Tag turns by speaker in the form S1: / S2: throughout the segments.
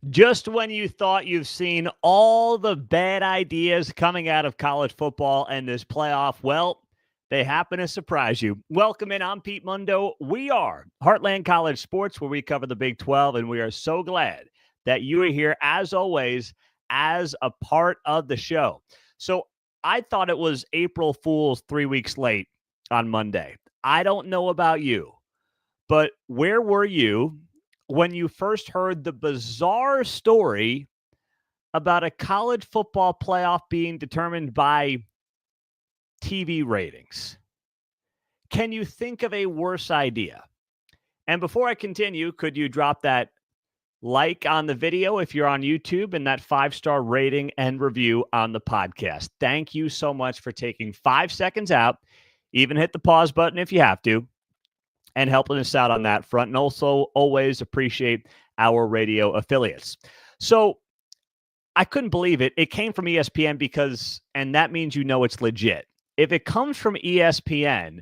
S1: Just when you thought you've seen all the bad ideas coming out of college football and this playoff, well, they happen to surprise you. Welcome in. I'm Pete Mundo. We are Heartland College Sports, where we cover the Big 12, and we are so glad that you are here, as always, as a part of the show. So I thought it was April Fool's 3 weeks late on Monday. I don't know about you, but where were you when you first heard the bizarre story about a college football playoff being determined by TV ratings? Can you think of a worse idea? And before I continue, could you drop that like on the video if you're on YouTube and that 5-star rating and review on the podcast? Thank you so much for taking 5 seconds out. Even hit the pause button if you have to, and helping us out on that front. And also always appreciate our radio affiliates. So I couldn't believe it. It came from ESPN and that means it's legit. If it comes from ESPN,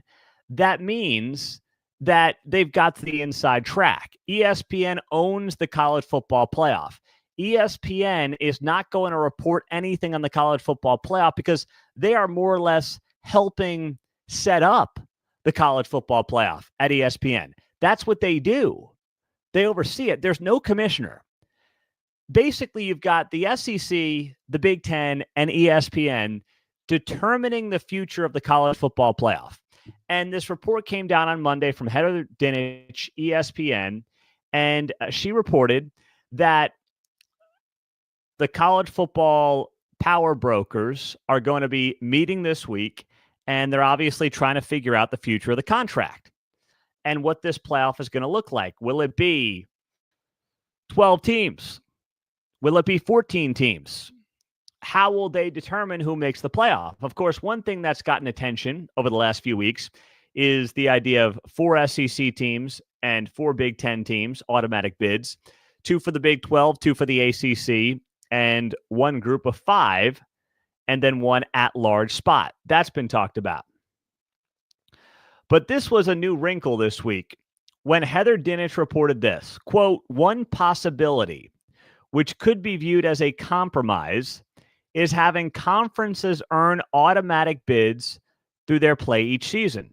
S1: that means that they've got the inside track. ESPN owns the college football playoff. ESPN is not going to report anything on the college football playoff because they are more or less helping set up the college football playoff at ESPN. That's what they do. They oversee it. There's no commissioner. Basically, you've got the SEC, the Big Ten, and ESPN determining the future of the college football playoff. And this report came down on Monday from Heather Dinich, ESPN, and she reported that the college football power brokers are going to be meeting this week, and they're obviously trying to figure out the future of the contract and what this playoff is going to look like. Will it be 12 teams? Will it be 14 teams? How will they determine who makes the playoff? Of course, one thing that's gotten attention over the last few weeks is the idea of 4 SEC teams and 4 Big Ten teams, automatic bids, 2 for the Big 12, 2 for the ACC, and 1 group of 5, and then 1 at-large spot. That's been talked about. But this was a new wrinkle this week when Heather Dinich reported this, quote, "One possibility, which could be viewed as a compromise, is having conferences earn automatic bids through their play each season.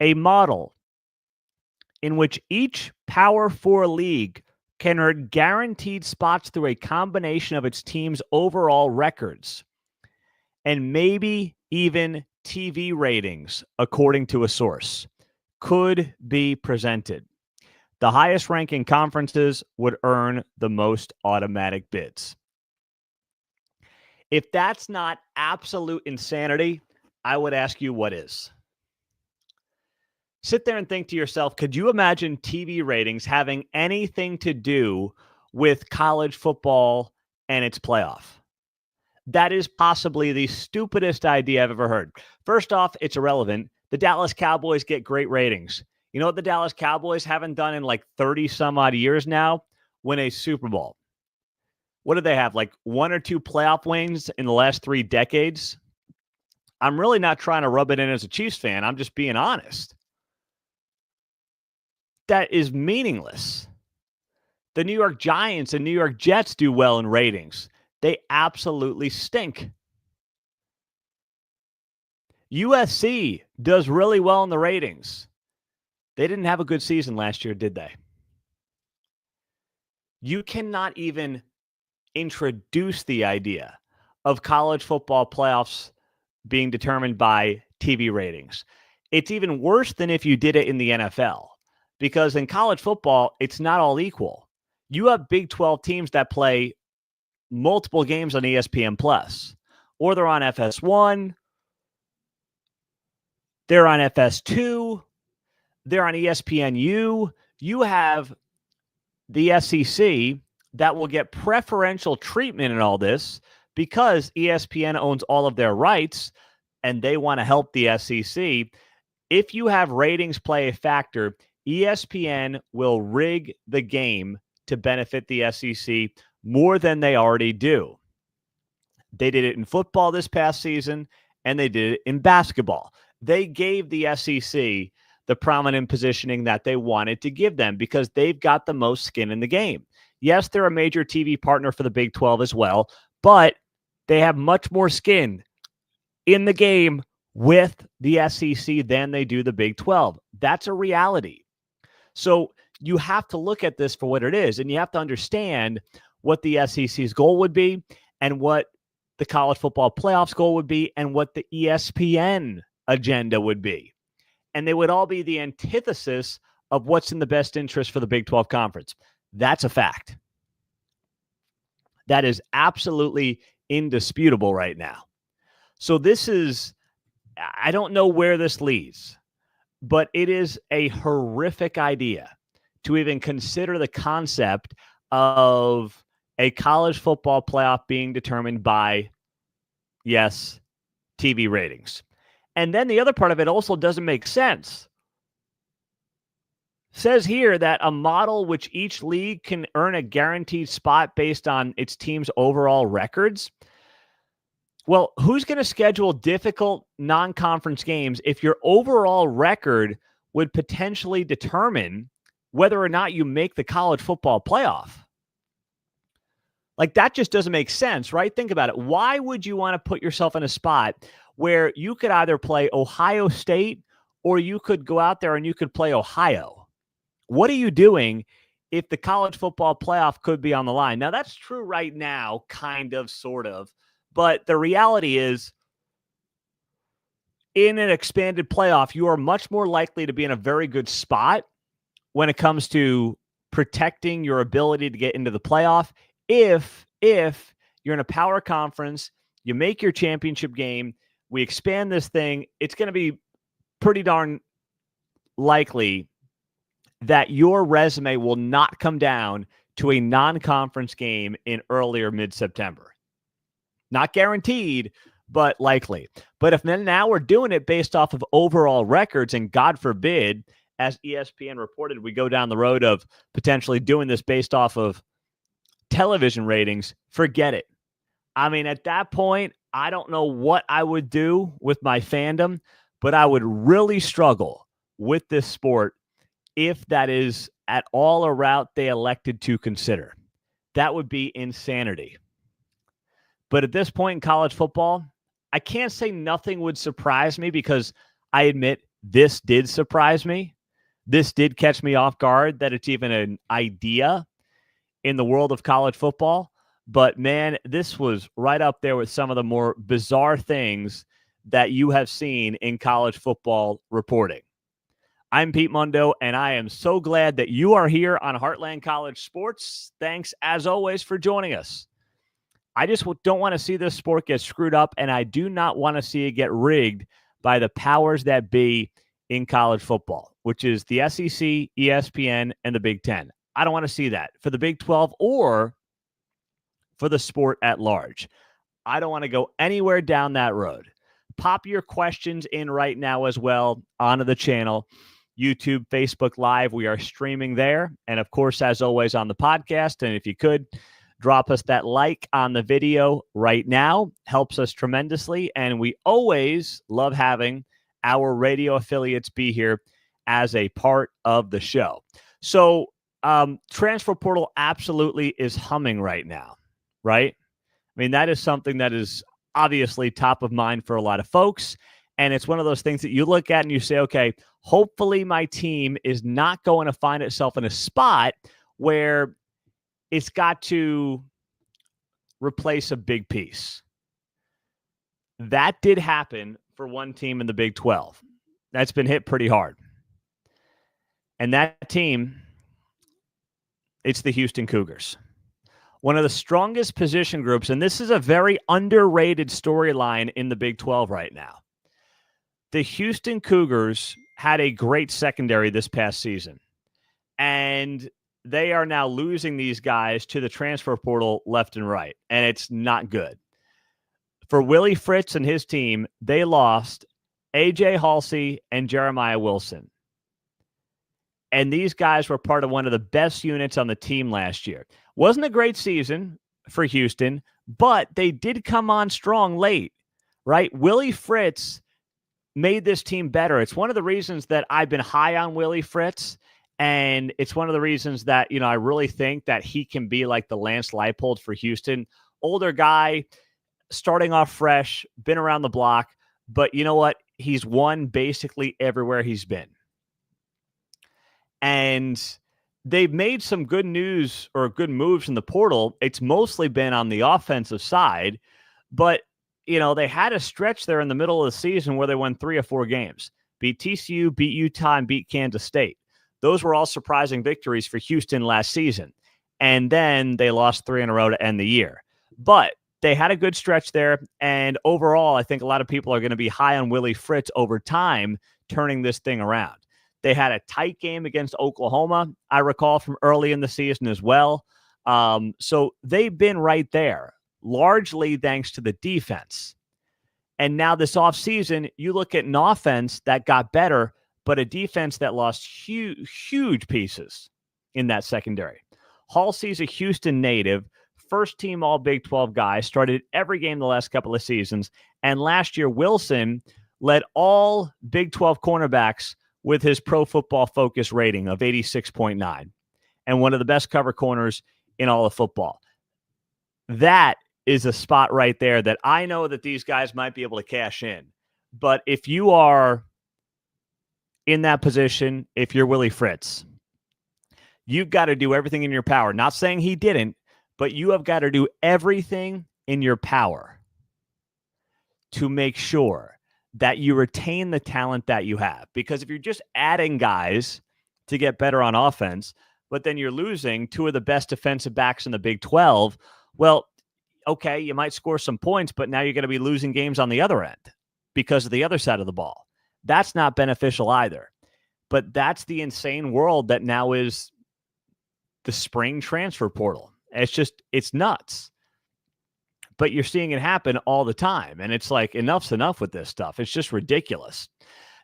S1: A model in which each Power 4 league can earn guaranteed spots through a combination of its team's overall records and maybe even TV ratings, according to a source, could be presented. The highest ranking conferences would earn the most automatic bids." If that's not absolute insanity, I would ask you what is. Sit there and think to yourself, could you imagine TV ratings having anything to do with college football and its playoff? That is possibly the stupidest idea I've ever heard. First off, it's irrelevant. The Dallas Cowboys get great ratings. You know what the Dallas Cowboys haven't done in like 30 some odd years now? Win a Super Bowl. What do they have? Like 1 or 2 playoff wins in the last 3 decades? I'm really not trying to rub it in as a Chiefs fan. I'm just being honest. That is meaningless. The New York Giants and New York Jets do well in ratings. They absolutely stink. USC does really well in the ratings. They didn't have a good season last year, did they? You cannot even introduce the idea of college football playoffs being determined by TV ratings. It's even worse than if you did it in the NFL, because in college football, it's not all equal. You have Big 12 teams that play multiple games on ESPN Plus, or they're on FS1, they're on FS2, they're on ESPNU. You have the SEC that will get preferential treatment in all this because ESPN owns all of their rights and they want to help the SEC. If you have ratings play a factor, ESPN will rig the game to benefit the SEC more than they already do. They did it in football this past season, and they did it in basketball. They gave the SEC the prominent positioning that they wanted to give them because they've got the most skin in the game. Yes, they're a major TV partner for the Big 12 as well, but they have much more skin in the game with the SEC than they do the Big 12. That's a reality. So you have to look at this for what it is, and you have to understand what the SEC's goal would be and what the college football playoffs goal would be and what the ESPN agenda would be. And they would all be the antithesis of what's in the best interest for the Big 12 conference. That's a fact. That is absolutely indisputable right now. So this is, I don't know where this leads, but it is a horrific idea to even consider the concept of a college football playoff being determined by, yes, TV ratings. And then the other part of it also doesn't make sense. Says here that a model which each league can earn a guaranteed spot based on its team's overall records. Well, who's going to schedule difficult non-conference games if your overall record would potentially determine whether or not you make the college football playoff? Like, that just doesn't make sense, right? Think about it. Why would you want to put yourself in a spot where you could either play Ohio State or you could go out there and you could play Ohio? What are you doing if the college football playoff could be on the line? Now, that's true right now, kind of, sort of. But the reality is, in an expanded playoff, you are much more likely to be in a very good spot when it comes to protecting your ability to get into the playoff. If you're in a power conference, you make your championship game, we expand this thing, it's going to be pretty darn likely that your resume will not come down to a non-conference game in early or mid-September. Not guaranteed, but likely. But if now we're doing it based off of overall records, and God forbid, as ESPN reported, we go down the road of potentially doing this based off of television ratings, forget it. I mean, at that point, I don't know what I would do with my fandom, but I would really struggle with this sport if that is at all a route they elected to consider. That would be insanity. But at this point in college football, I can't say nothing would surprise me, because I admit this did surprise me. This did catch me off guard that it's even an idea in the world of college football. But man, this was right up there with some of the more bizarre things that you have seen in college football reporting. I'm Pete Mundo, and I am so glad that you are here on Heartland College Sports. Thanks, as always, for joining us. I just don't want to see this sport get screwed up, and I do not want to see it get rigged by the powers that be in college football, which is the SEC, ESPN, and the Big Ten. I don't want to see that for the Big 12 or for the sport at large. I don't want to go anywhere down that road. Pop your questions in right now as well onto the channel. YouTube, Facebook Live, we are streaming there. And of course, as always, on the podcast. And if you could, drop us that like on the video right now. Helps us tremendously. And we always love having our radio affiliates be here as a part of the show. So transfer portal absolutely is humming right now, right? I mean, that is something that is obviously top of mind for a lot of folks. And it's one of those things that you look at and you say, okay, hopefully my team is not going to find itself in a spot where it's got to replace a big piece. That did happen for one team in the Big 12. That's been hit pretty hard. And that team, it's the Houston Cougars. One of the strongest position groups, and this is a very underrated storyline in the Big 12 right now. The Houston Cougars had a great secondary this past season, and they are now losing these guys to the transfer portal left and right, and it's not good. For Willie Fritz and his team, they lost A.J. Halsey and Jeremiah Wilson. And these guys were part of one of the best units on the team last year. Wasn't a great season for Houston, but they did come on strong late, right? Willie Fritz made this team better. It's one of the reasons that I've been high on Willie Fritz. And it's one of the reasons that, I really think that he can be like the Lance Leipold for Houston. Older guy, starting off fresh, been around the block. But you know what? He's won basically everywhere he's been. And they've made some good news or good moves in the portal. It's mostly been on the offensive side. But, they had a stretch there in the middle of the season where they won 3 or 4 games. Beat TCU, beat Utah, and beat Kansas State. Those were all surprising victories for Houston last season. And then they lost 3 in a row to end the year. But they had a good stretch there. And overall, I think a lot of people are going to be high on Willie Fritz over time, turning this thing around. They had a tight game against Oklahoma, I recall, from early in the season as well. So they've been right there, largely thanks to the defense. And now this offseason, you look at an offense that got better, but a defense that lost huge pieces in that secondary. Halsey's a Houston native, first-team All-Big 12 guy, started every game the last couple of seasons. And last year, Wilson led all Big 12 cornerbacks with his Pro Football Focus rating of 86.9 and one of the best cover corners in all of football. That is a spot right there that I know that these guys might be able to cash in. But if you are in that position, if you're Willie Fritz, you've got to do everything in your power. Not saying he didn't, but you have got to do everything in your power to make sure that you retain the talent that you have. Because if you're just adding guys to get better on offense, but then you're losing 2 of the best defensive backs in the Big 12, well, okay, you might score some points, but now you're going to be losing games on the other end because of the other side of the ball. That's not beneficial either. But that's the insane world that now is the spring transfer portal. It's nuts. But you're seeing it happen all the time. And it's like, enough's enough with this stuff. It's just ridiculous.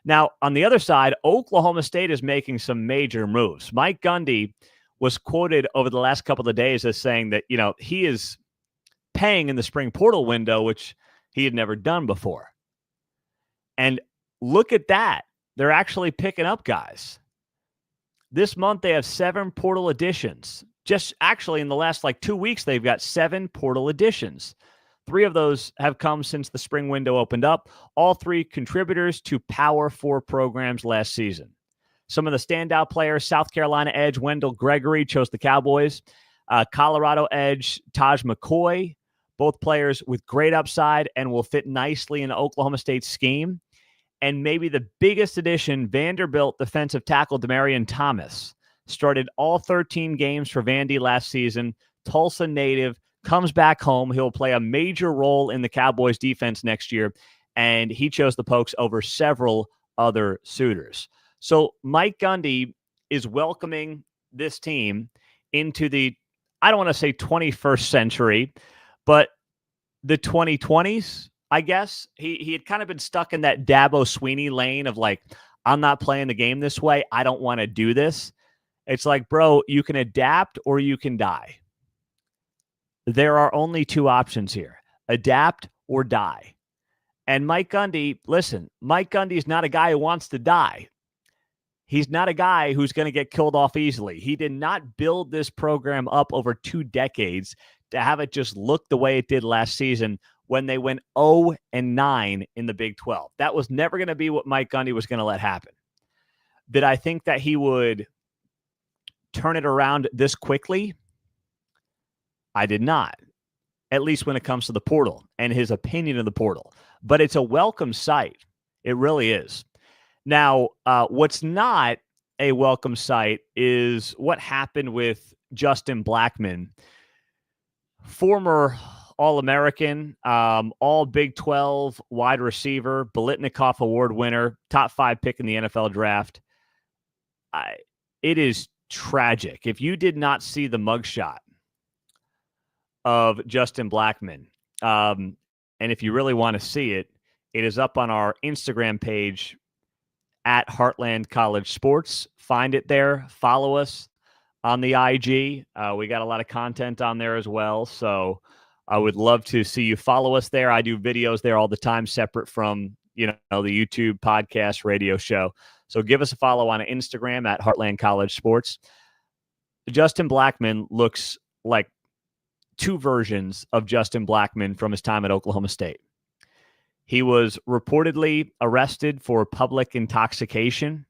S1: Now, on the other side, Oklahoma State is making some major moves. Mike Gundy was quoted over the last couple of days as saying that, he is paying in the spring portal window, which he had never done before. And look at that. They're actually picking up guys. This month, they have 7 portal additions. Just actually in the last 2 weeks, they've got 7 portal additions. 3 of those have come since the spring window opened up. All 3 contributors to Power 4 programs last season. Some of the standout players, South Carolina edge Wendell Gregory chose the Cowboys. Colorado edge Taj McCoy, both players with great upside and will fit nicely in Oklahoma State's scheme. And maybe the biggest addition, Vanderbilt defensive tackle Demarion Thomas. Started all 13 games for Vandy last season. Tulsa native, comes back home. He'll play a major role in the Cowboys defense next year. And he chose the Pokes over several other suitors. So Mike Gundy is welcoming this team into the, I don't want to say 21st century, but the 2020s, I guess. He had kind of been stuck in that Dabo Sweeney lane of I'm not playing the game this way. I don't want to do this. It's like, bro, you can adapt or you can die. There are only 2 options here, adapt or die. And Mike Gundy, listen, Mike Gundy is not a guy who wants to die. He's not a guy who's going to get killed off easily. He did not build this program up over 2 decades to have it just look the way it did last season when they went 0-9 in the Big 12. That was never going to be what Mike Gundy was going to let happen. Did I think that he would turn it around this quickly? I did not, at least when it comes to the portal and his opinion of the portal. But it's a welcome sight. It really is. Now, what's not a welcome sight is what happened with Justin Blackmon, former All-American, all Big 12 wide receiver, Biletnikoff Award winner, top 5 pick in the NFL draft. It is tragic. If you did not see the mugshot of Justin Blackmon, and if you really want to see it, it is up on our Instagram page at Heartland College Sports. Find it there. Follow us on the IG. We got a lot of content on there as well, so I would love to see you follow us there. I do videos there all the time, separate from the YouTube, podcast, radio show. So give us a follow on Instagram at Heartland College Sports. Justin Blackmon looks like two versions of Justin Blackmon from his time at Oklahoma State. He was reportedly arrested for public intoxication.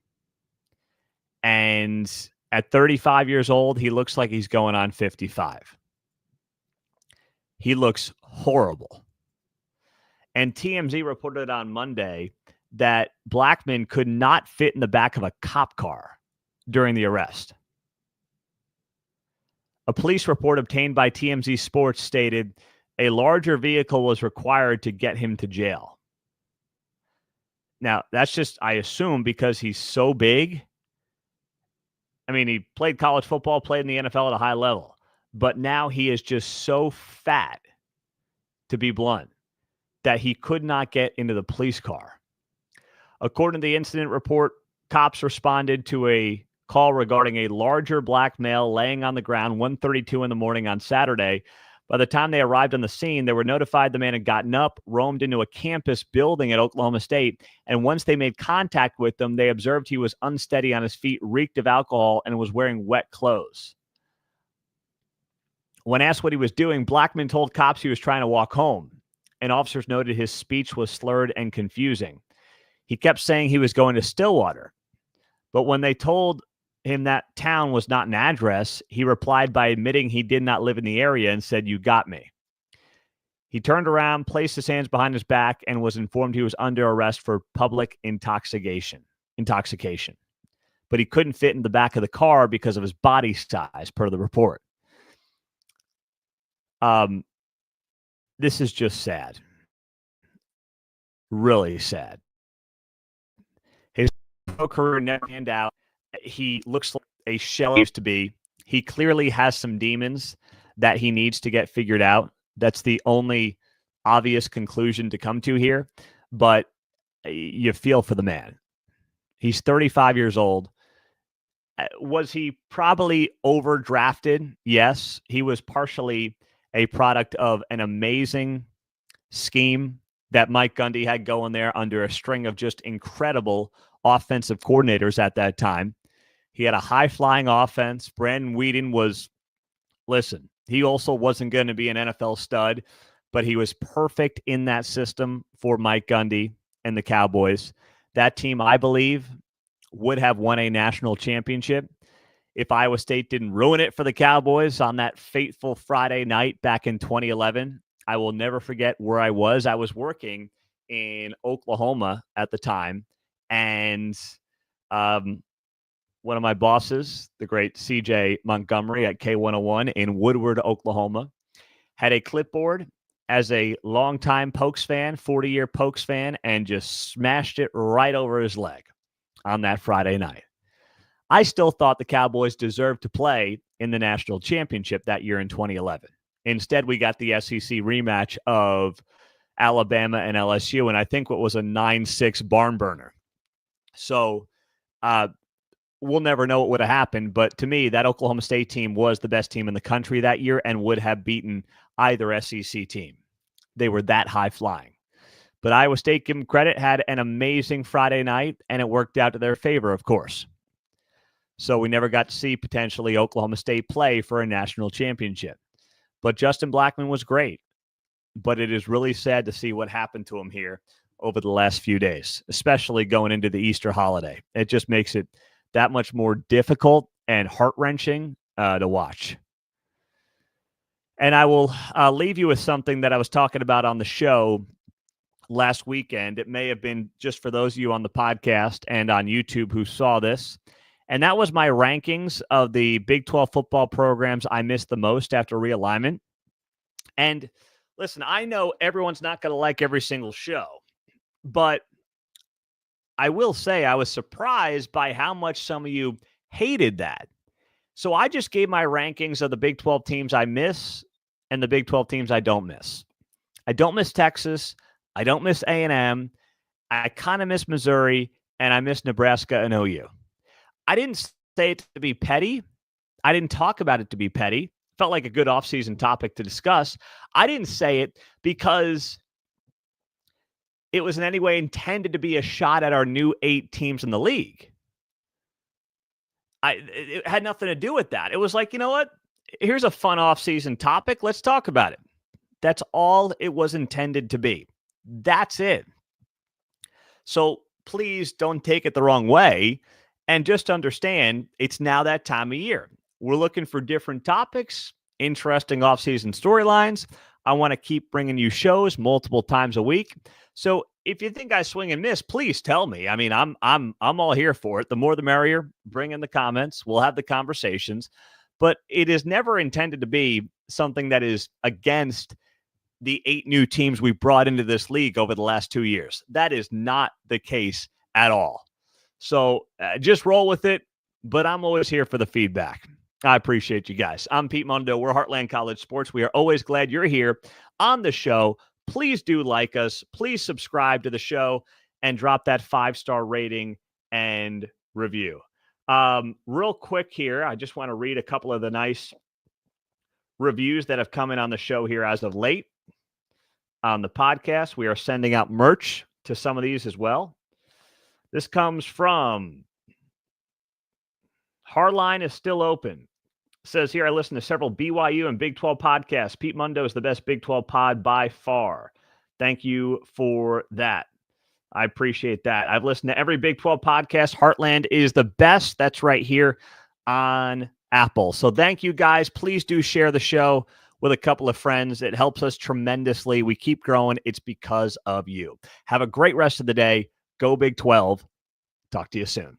S1: And at 35 years old, he looks like he's going on 55. He looks horrible. And TMZ reported on Monday that Blackmon could not fit in the back of a cop car during the arrest. A police report obtained by TMZ Sports stated a larger vehicle was required to get him to jail. Now, that's just, I assume, because he's so big. I mean, he played college football, played in the NFL at a high level, but now he is just so fat, to be blunt, that he could not get into the police car. According to the incident report, cops responded to a call regarding a larger black male laying on the ground 1:32 in the morning on Saturday. By the time they arrived on the scene, they were notified the man had gotten up, roamed into a campus building at Oklahoma State, and once they made contact with him, they observed he was unsteady on his feet, reeked of alcohol, and was wearing wet clothes. When asked what he was doing, Blackmon told cops he was trying to walk home, and officers noted his speech was slurred and confusing. He kept saying he was going to Stillwater, but when they told him that town was not an address, he replied by admitting he did not live in the area and said, "You got me." He turned around, placed his hands behind his back, and was informed he was under arrest for public intoxication. But he couldn't fit in the back of the car because of his body size, per the report. This is just sad. Really sad. His career never panned out. He looks like a shell he used to be. He clearly has some demons that he needs to get figured out. That's the only obvious conclusion to come to here. But you feel for the man. He's 35 years old. Was he probably overdrafted? Yes. He was partially a product of an amazing scheme that Mike Gundy had going there under a string of just incredible offensive coordinators at that time. He had a high-flying offense. Brandon Weeden was, listen, he also wasn't going to be an NFL stud, but he was perfect in that system for Mike Gundy and the Cowboys. That team, I believe, would have won a national championship if Iowa State didn't ruin it for the Cowboys on that fateful Friday night back in 2011. I will never forget where I was. I was working in Oklahoma at the time, and one of my bosses, the great CJ Montgomery at K101 in Woodward, Oklahoma, had a clipboard as a longtime Pokes fan, 40-year Pokes fan, and just smashed it right over his leg on that Friday night. I still thought the Cowboys deserved to play in the national championship that year in 2011. Instead, we got the SEC rematch of Alabama and LSU, and I think what was a 9-6 barn burner. So we'll never know what would have happened, but to me, that Oklahoma State team was the best team in the country that year and would have beaten either SEC team. They were that high-flying. But Iowa State, give them credit, had an amazing Friday night, and it worked out to their favor, of course. So we never got to see potentially Oklahoma State play for a national championship. But Justin Blackmon was great. But it is really sad to see what happened to him here over the last few days, especially going into the Easter holiday. It just makes it that much more difficult and heart-wrenching to watch. And I will leave you with something that I was talking about on the show last weekend. It may have been just for those of you on the podcast and on YouTube who saw this. And that was my rankings of the Big 12 football programs I missed the most after realignment. And listen, I know everyone's not going to like every single show, but I will say I was surprised by how much some of you hated that. So I just gave my rankings of the Big 12 teams I miss and the Big 12 teams I don't miss. I don't miss Texas. I don't miss A&M. I kind of miss Missouri, and I miss Nebraska and OU. I didn't say it to be petty. I didn't talk about it to be petty. Felt like a good offseason topic to discuss. I didn't say it because it was in any way intended to be a shot at our new 8 teams in the league. It had nothing to do with that. It was like, you know what? Here's a fun off-season topic. Let's talk about it. That's all it was intended to be. That's it. So please don't take it the wrong way, and just understand it's now that time of year. We're looking for different topics, interesting off-season storylines. I want to keep bringing you shows multiple times a week. So if you think I swing and miss, please tell me. I mean, I'm all here for it. The more the merrier. Bring in the comments. We'll have the conversations. But it is never intended to be something that is against the 8 new teams we brought into this league over the last 2 years. That is not the case at all. So just roll with it, but I'm always here for the feedback. I appreciate you guys. I'm Pete Mundo. We're Heartland College Sports. We are always glad you're here on the show. Please do like us. Please subscribe to the show and drop that 5-star rating and review. Real quick here, I just want to read a couple of the nice reviews that have come in on the show here as of late. On the podcast, we are sending out merch to some of these as well. This comes from Hardline is still open. It says here, I listen to several BYU and Big 12 podcasts. Pete Mundo is the best Big 12 pod by far. Thank you for that. I appreciate that. I've listened to every Big 12 podcast. Heartland is the best. That's right here on Apple. So thank you guys. Please do share the show with a couple of friends. It helps us tremendously. We keep growing. It's because of you. Have a great rest of the day. Go Big 12. Talk to you soon.